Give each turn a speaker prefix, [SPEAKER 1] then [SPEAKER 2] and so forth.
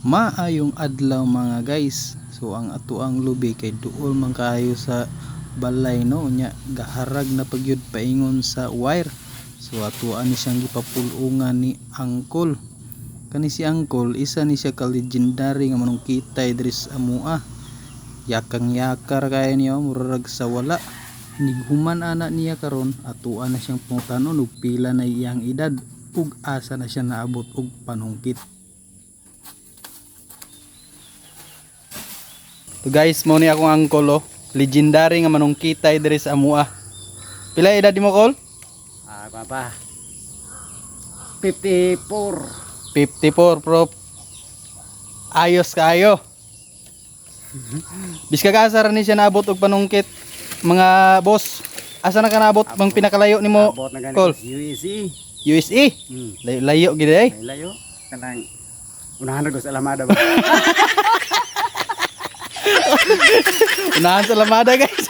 [SPEAKER 1] Maayong adlaw mga guys. So ang ato ang lubi kay duol man kaayo sa balay no nya gaharag na pagyud paingon sa wire. So ato ani siyang gipapulungan ni Angkol. Kani si Angkol isa ni siya ka legendary nga manong kitay diri sa amua. Yakang yakar kay niya murag sa wala. Nighuman ana niya karon atuan na siyang pangutanon ug pila na iyang edad ug asa na siya naabot og panungkit. So guys, mo ni akong angkol oh. Legendary nga manong kitay diri sa amua. Pila edad mo kol?
[SPEAKER 2] Papa. 54.
[SPEAKER 1] 54 prop. Ayos kaayo. Biska ka asa ni siya naabot og panungkit. Mga boss, asa na ka naabot bang pinakalayo nimo?
[SPEAKER 2] Abot na
[SPEAKER 1] Kol?
[SPEAKER 2] ganito USA.
[SPEAKER 1] USA. Layo gid eh.
[SPEAKER 2] Layo. Kanang unahan na ko sa Alamada ba?
[SPEAKER 1] Unahan sa lamada guys.